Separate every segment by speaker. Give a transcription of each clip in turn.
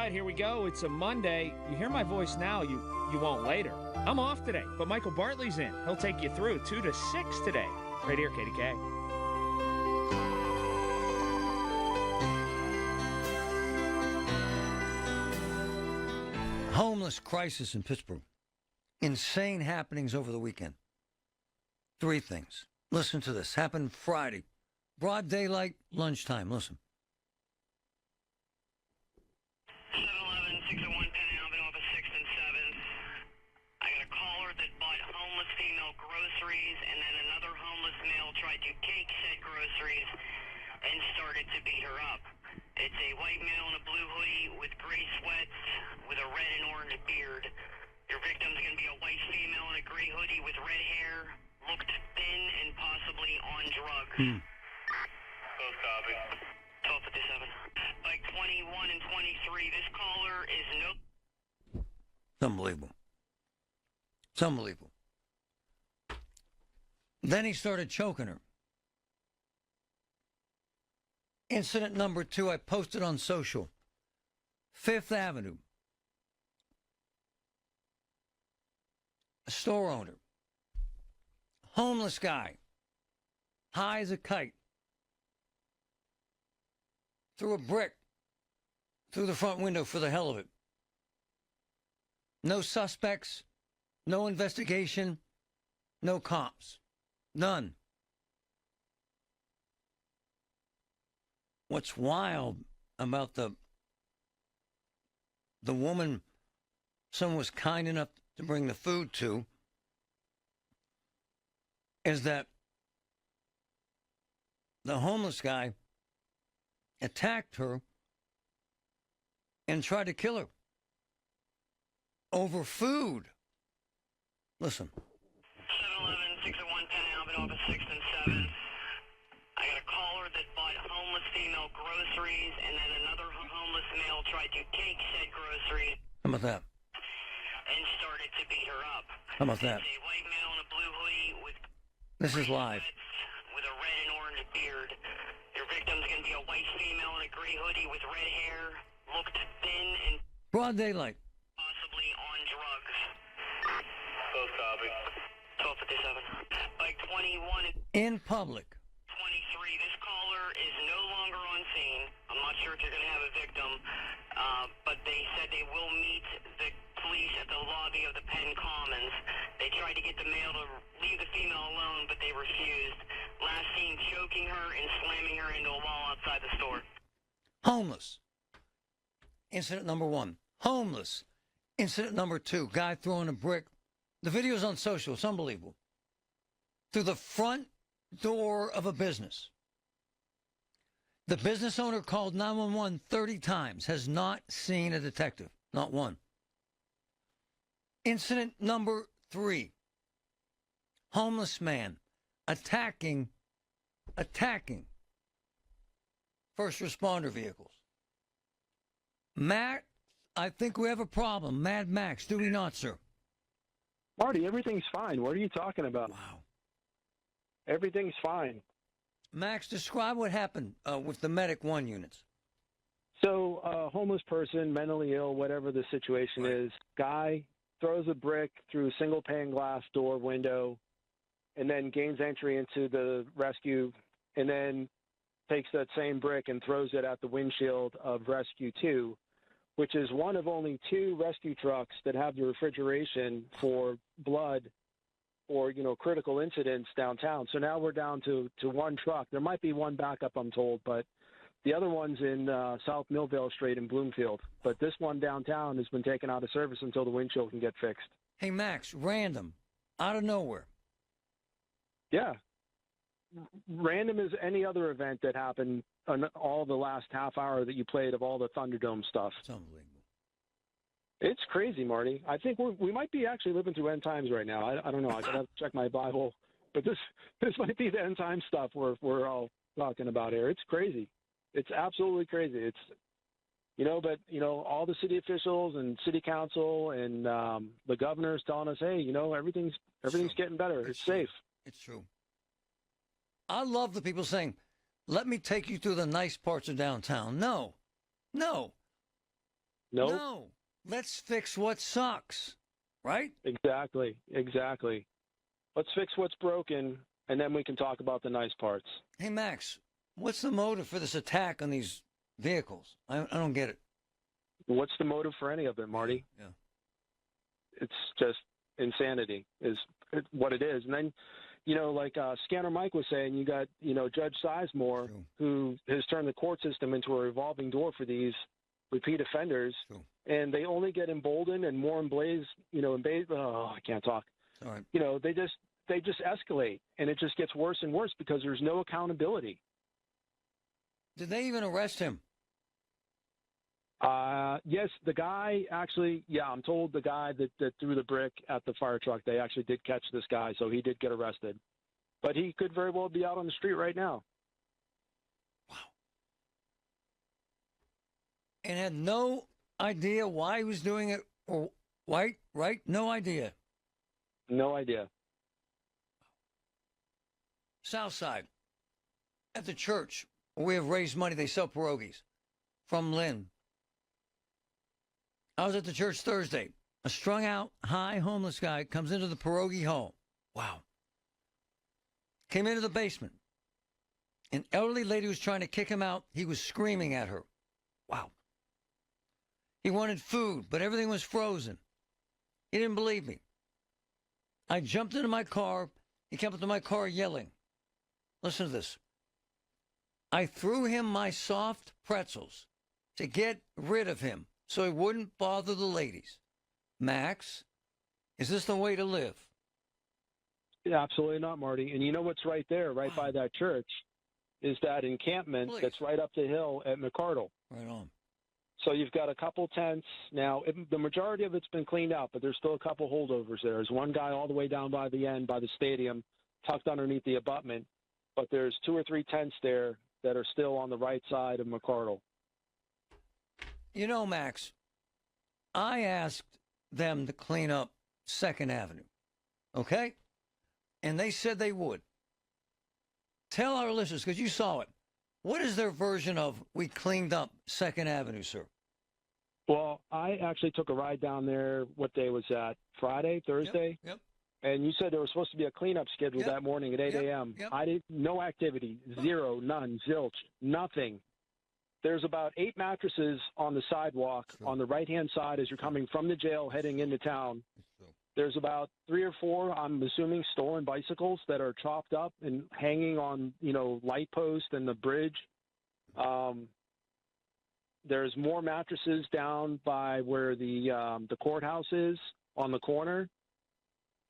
Speaker 1: right, here we go. It's a Monday. You hear my voice now, you won't later. I'm off today, but Michael Bartley's in. He'll take you through 2 to 6 today. Right here, KDKA.
Speaker 2: Homeless crisis in Pittsburgh. Insane happenings over the weekend. 3 things. Listen to this. Happened Friday. Broad daylight, lunchtime. Listen.
Speaker 3: 7-Eleven, 601 Penn Avenue, off of 6th and 7th. I got a caller that bought homeless female groceries, and then another homeless male tried to take said groceries and started to beat her up. It's a white male in a blue hoodie with gray sweats with a red and orange beard. Your victim's going to be a white female in a gray hoodie with red hair, looked thin and possibly on drugs. Both copy. 1257. Like 21 and 23, this caller is no...
Speaker 2: It's unbelievable. It's unbelievable. Then he started choking her. Incident number 2, I posted on social. 5th Avenue. A store owner. Homeless guy. High as a kite. Threw a brick through the front window for the hell of it. No suspects, no investigation, no cops. None. What's wild about the woman someone was kind enough to bring the food to is that the homeless guy attacked her and tried to kill her over food. Listen.
Speaker 3: 7-Eleven, 601 Penn Avenue, off of 6th and 7th. I got a caller that bought homeless female groceries, and then another homeless male tried to take said groceries.
Speaker 2: How about that?
Speaker 3: And started to beat her up.
Speaker 2: How about that?
Speaker 3: It's a white male in a blue hoodie with...
Speaker 2: This is live.
Speaker 3: ...with a red and orange beard. Your victim's going to be a white female in a gray hoodie with red hair, looked thin and...
Speaker 2: Broad daylight.
Speaker 3: ...possibly on drugs. Both copy. 1257. Like 21...
Speaker 2: In public.
Speaker 3: 23. This caller is no longer on scene. I'm not sure if you're going to have a victim, but they said they will meet the police at the lobby of the Penn Commons. They tried to get the male to leave the female alone, but they refused. Last seen choking her and slamming her into a wall outside the store.
Speaker 2: Homeless. Incident number 1. Homeless. Incident number 2. Guy throwing a brick. The video's on social. It's unbelievable. Through the front door of a business. The business owner called 911 30 times, has not seen a detective. Not one. Incident number 3. Homeless man attacking first responder vehicles. Matt, I think we have a problem. Mad Max, do we not, sir?
Speaker 4: Marty, everything's fine. What are you talking about?
Speaker 2: Wow.
Speaker 4: Everything's fine.
Speaker 2: Max, describe what happened with the Medic 1 units.
Speaker 4: So, homeless person, mentally ill, whatever the situation is, guy throws a brick through a single pane glass door window and then gains entry into the rescue and then takes that same brick and throws it at the windshield of Rescue 2, which is one of only 2 rescue trucks that have the refrigeration for blood or, critical incidents downtown. So now we're down to 1 truck. There might be 1 backup, I'm told, but the other one's in South Millvale Street in Bloomfield. But this one downtown has been taken out of service until the windshield can get fixed.
Speaker 2: Hey, Max, random, out of nowhere.
Speaker 4: Yeah. Random as any other event that happened on all the last half hour that you played of all the Thunderdome stuff.
Speaker 2: It's unbelievable.
Speaker 4: It's crazy, Marty. I think we might be actually living through end times right now. I don't know. I gotta check my Bible, but this might be the end time stuff we're all talking about here. It's crazy. It's absolutely crazy. It's but all the city officials and city council and the governor's telling us, hey, everything's getting better. It's safe.
Speaker 2: It's true. I love the people saying, "Let me take you through the nice parts of downtown." No.
Speaker 4: Nope.
Speaker 2: No. Let's fix what sucks, right?
Speaker 4: Exactly. Let's fix what's broken, and then we can talk about the nice parts.
Speaker 2: Hey, Max, what's the motive for this attack on these vehicles? I don't get it.
Speaker 4: What's the motive for any of it, Marty?
Speaker 2: Yeah.
Speaker 4: It's just insanity is what it is. And then, like Scanner Mike was saying, you got, Judge Sizemore,
Speaker 2: True.
Speaker 4: who has turned the court system into a revolving door for these repeat offenders.
Speaker 2: True.
Speaker 4: And they only get emboldened and more emblazed, I can't talk.
Speaker 2: All right.
Speaker 4: They just escalate, and it just gets worse and worse because there's no accountability.
Speaker 2: Did they even arrest him?
Speaker 4: Yes, the guy actually, I'm told the guy that threw the brick at the fire truck, they actually did catch this guy, so he did get arrested. But he could very well be out on the street right now.
Speaker 2: Wow. And had no idea why he was doing it, or why, right? No idea.
Speaker 4: No idea.
Speaker 2: Southside, at the church, we have raised money. They sell pierogies from Lynn. I was at the church Thursday. A strung out, high homeless guy comes into the pierogi hall. Wow. Came into the basement. An elderly lady was trying to kick him out. He was screaming at her. Wow. He wanted food, but everything was frozen. He didn't believe me. I jumped into my car. He came up to my car yelling. Listen to this. I threw him my soft pretzels to get rid of him so he wouldn't bother the ladies. Max, is this the way to live?
Speaker 4: Yeah, absolutely not, Marty. And you know what's right there, right by that church, is that encampment that's right up the hill at McCardle.
Speaker 2: Right on.
Speaker 4: So you've got a couple tents. Now, the majority of it's been cleaned out, but there's still a couple holdovers there. There's one guy all the way down by the end, by the stadium, tucked underneath the abutment. But there's 2 or 3 tents there that are still on the right side of McCardle.
Speaker 2: You know, Max, I asked them to clean up 2nd Avenue, okay? And they said they would. Tell our listeners, because you saw it, what is their version of we cleaned up 2nd Avenue, sir?
Speaker 4: Well, I actually took a ride down there. What day was that? Friday, Thursday?
Speaker 2: Yep.
Speaker 4: And you said there was supposed to be a cleanup schedule that morning at 8 a.m.
Speaker 2: Yep.
Speaker 4: I didn't. No activity. Zero. None. Zilch. Nothing. There's about 8 mattresses on the sidewalk on the right-hand side as you're coming from the jail heading into town. There's about 3 or 4, I'm assuming, stolen bicycles that are chopped up and hanging on, light post and the bridge. There's more mattresses down by where the courthouse is on the corner.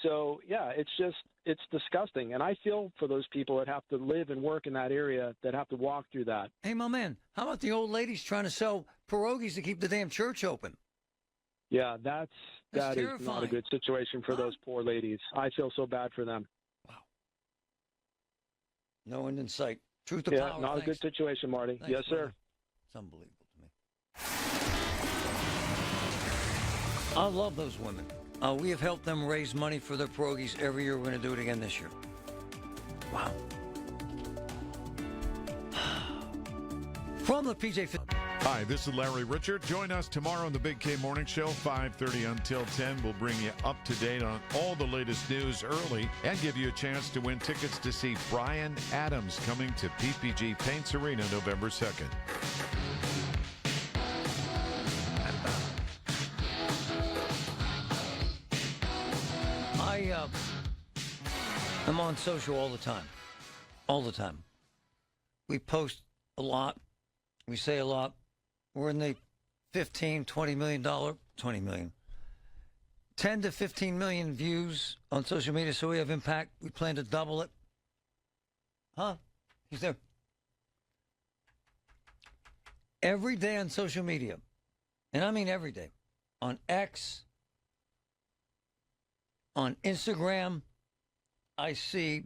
Speaker 4: So, yeah, it's disgusting. And I feel for those people that have to live and work in that area that have to walk through that.
Speaker 2: Hey, my man, how about the old ladies trying to sell pierogies to keep the damn church open?
Speaker 4: Yeah, that is not a good situation for those poor ladies. I feel so bad for them.
Speaker 2: Wow. No end in sight. Truth to power.
Speaker 4: Not a good situation, Marty.
Speaker 2: Thanks,
Speaker 4: yes,
Speaker 2: brother.
Speaker 4: sir.
Speaker 2: It's unbelievable to me. I love those women. We have helped them raise money for their pierogies every year. We're going to do it again this year. Wow. From the PJ.
Speaker 5: Hi, this is Larry Richard. Join us tomorrow on the Big K Morning Show, 5:30 until 10. We'll bring you up to date on all the latest news early and give you a chance to win tickets to see Bryan Adams coming to PPG Paints Arena November 2nd.
Speaker 2: I'm on social all the time. All the time. We post a lot. We say a lot. We're in the $20 million, 20 million, 10 to 15 million views on social media, so we have impact. We plan to double it. Huh? He's there. Every day on social media, and I mean every day, on X, on Instagram, I see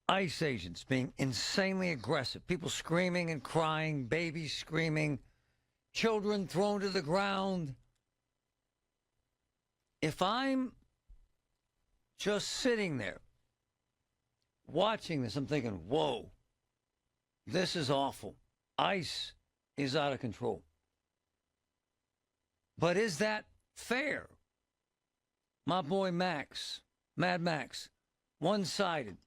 Speaker 2: ICE agents being insanely aggressive. People screaming and crying, babies screaming, children thrown to the ground. If I'm just sitting there watching this, I'm thinking, whoa, this is awful. ICE is out of control. But is that fair? My boy Max, Mad Max, one-sided.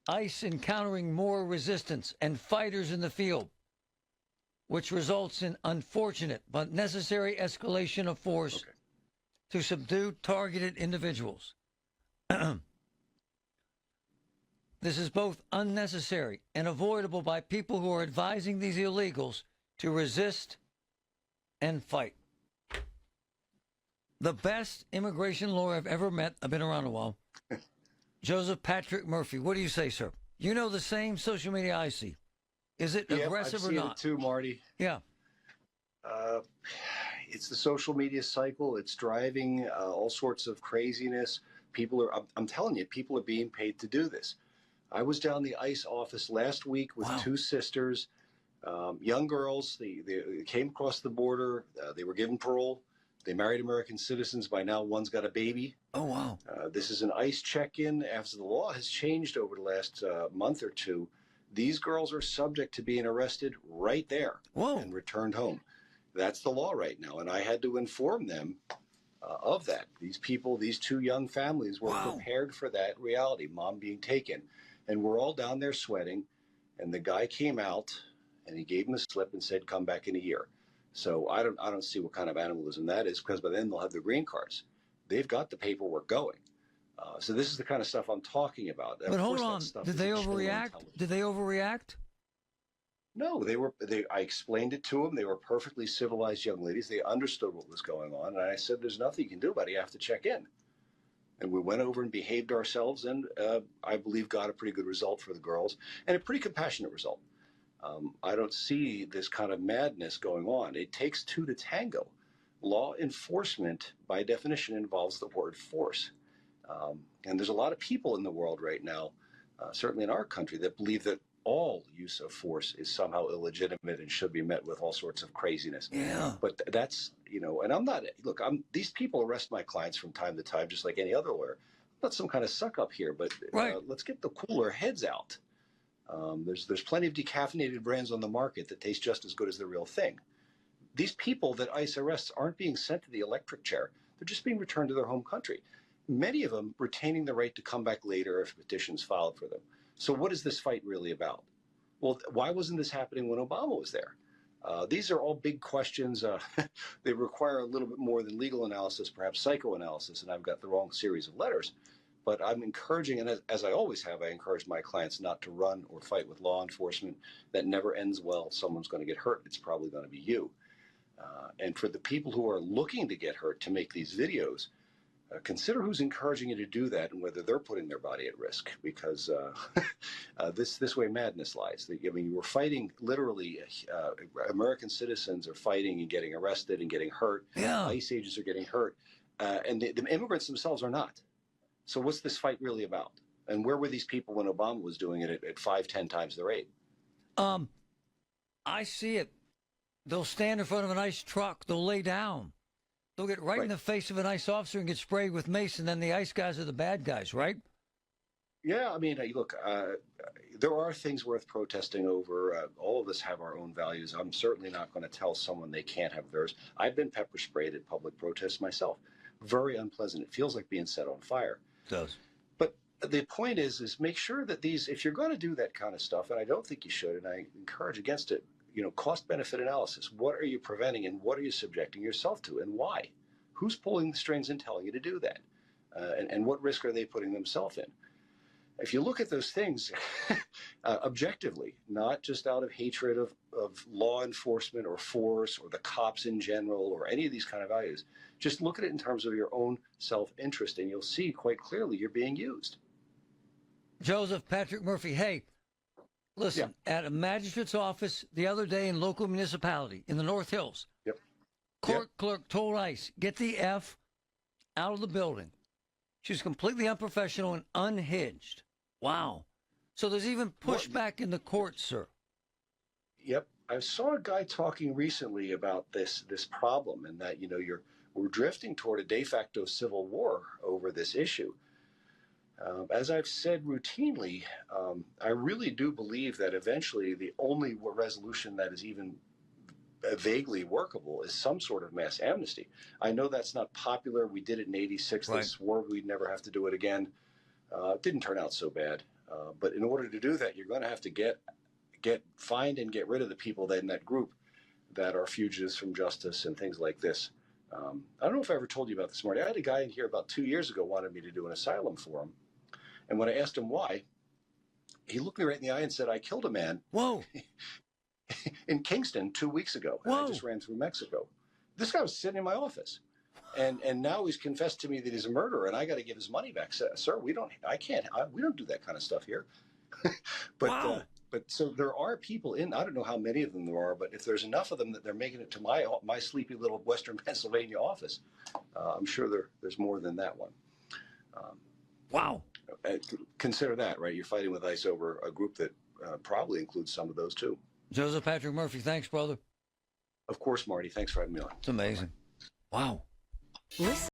Speaker 2: ICE encountering more resistance and fighters in the field, which results in unfortunate but necessary escalation of force to subdue targeted individuals. This is both unnecessary and avoidable by people who are advising these illegals to resist and fight. The best immigration lawyer I've ever met, I've been around a while, Joseph Patrick Murphy. What do you say, sir? You know the same social media I see. Is it aggressive or not?
Speaker 6: I've seen it too, Marty.
Speaker 2: Yeah.
Speaker 6: It's the social media cycle. It's driving all sorts of craziness. I'm telling you, people are being paid to do this. I was down the ICE office last week with two sisters, young girls. They came across the border. They were given parole. They married American citizens. By now, one's got a baby.
Speaker 2: Oh, wow.
Speaker 6: This is an ICE check-in. After the law has changed over the last month or two, these girls are subject to being arrested right there and returned home. That's the law right now. And I had to inform them of that. These people, these two young families were prepared for that reality, mom being taken. And we're all down there sweating. And the guy came out and he gave him a slip and said, come back in a year. So I don't see what kind of animalism that is, because by then they'll have their green cards. They've got the paperwork going. So this is the kind of stuff I'm talking about.
Speaker 2: But hold on, did they overreact? Did they overreact?
Speaker 6: No, I explained it to them. They were perfectly civilized young ladies. They understood what was going on. And I said, there's nothing you can do about it. You have to check in. And we went over and behaved ourselves, and I believe got a pretty good result for the girls, and a pretty compassionate result. I don't see this kind of madness going on. It takes two to tango. Law enforcement, by definition, involves the word force. And there's a lot of people in the world right now, certainly in our country, that believe that all use of force is somehow illegitimate and should be met with all sorts of craziness.
Speaker 2: Yeah.
Speaker 6: But that's, and I'm not, look, these people arrest my clients from time to time, just like any other lawyer. I'm not some kind of suck up here, but let's get the cooler heads out. There's plenty of decaffeinated brands on the market that taste just as good as the real thing. These people that ICE arrests aren't being sent to the electric chair. They're just being returned to their home country. Many of them retaining the right to come back later if petitions filed for them. So what is this fight really about? Well, why wasn't this happening when Obama was there? These are all big questions. They require a little bit more than legal analysis, perhaps psychoanalysis, and I've got the wrong series of letters. But I'm encouraging, and as I always have, I encourage my clients not to run or fight with law enforcement. That never ends well. Someone's going to get hurt. It's probably going to be you. And for the people who are looking to get hurt to make these videos, consider who's encouraging you to do that and whether they're putting their body at risk, because this way madness lies. You were fighting literally. American citizens are fighting and getting arrested and getting hurt.
Speaker 2: Yeah.
Speaker 6: ICE agents are getting hurt, and the immigrants themselves are not. So what's this fight really about? And where were these people when Obama was doing it at 5-10 times the rate?
Speaker 2: I see it. They'll stand in front of an ICE truck. They'll lay down. They'll get right in the face of an ICE officer and get sprayed with mace, and then the ICE guys are the bad guys, right?
Speaker 6: Yeah, I mean, look, there are things worth protesting over. All of us have our own values. I'm certainly not going to tell someone they can't have theirs. I've been pepper sprayed at public protests myself. Very unpleasant. It feels like being set on fire.
Speaker 2: It does.
Speaker 6: But the point is make sure that if you're going to do that kind of stuff, and I don't think you should, and I encourage against it, cost-benefit analysis. What are you preventing and what are you subjecting yourself to and why? Who's pulling the strings and telling you to do that? And what risk are they putting themselves in? If you look at those things objectively, not just out of hatred of law enforcement or force or the cops in general or any of these kind of values, just look at it in terms of your own self-interest, and you'll see quite clearly you're being used.
Speaker 2: Joseph Patrick Murphy, hey, listen, at a magistrate's office the other day in local municipality in the North Hills, court clerk told ICE, get the F out of the building. She was completely unprofessional and unhinged. Wow. So there's even pushback in the courts, sir.
Speaker 6: Yep. I saw a guy talking recently about this problem, and that, we're drifting toward a de facto civil war over this issue. As I've said routinely, I really do believe that eventually the only resolution that is even vaguely workable is some sort of mass amnesty. I know that's not popular. We did it in '86. Right. They swore we'd never have to do it again. It didn't turn out so bad. But in order to do that, you're going to have to find and get rid of the people in that group that are fugitives from justice and things like this. I don't know if I ever told you about this, Marty. I had a guy in here about 2 years ago wanted me to do an asylum for him. And when I asked him why, he looked me right in the eye and said, I killed a man.
Speaker 2: Whoa.
Speaker 6: In Kingston 2 weeks ago. And I just ran through Mexico. This guy was sitting in my office. And now he's confessed to me that he's a murderer, and I got to give his money back. Sir, we don't do that kind of stuff here. But so there are people I don't know how many of them there are, but if there's enough of them that they're making it to my sleepy little Western Pennsylvania office, I'm sure there's more than that one.
Speaker 2: Wow.
Speaker 6: Consider that, right? You're fighting with ICE over a group that probably includes some of those too.
Speaker 2: Joseph Patrick Murphy, thanks, brother.
Speaker 6: Of course, Marty. Thanks for having me on.
Speaker 2: It's amazing. Wow.
Speaker 7: Listen.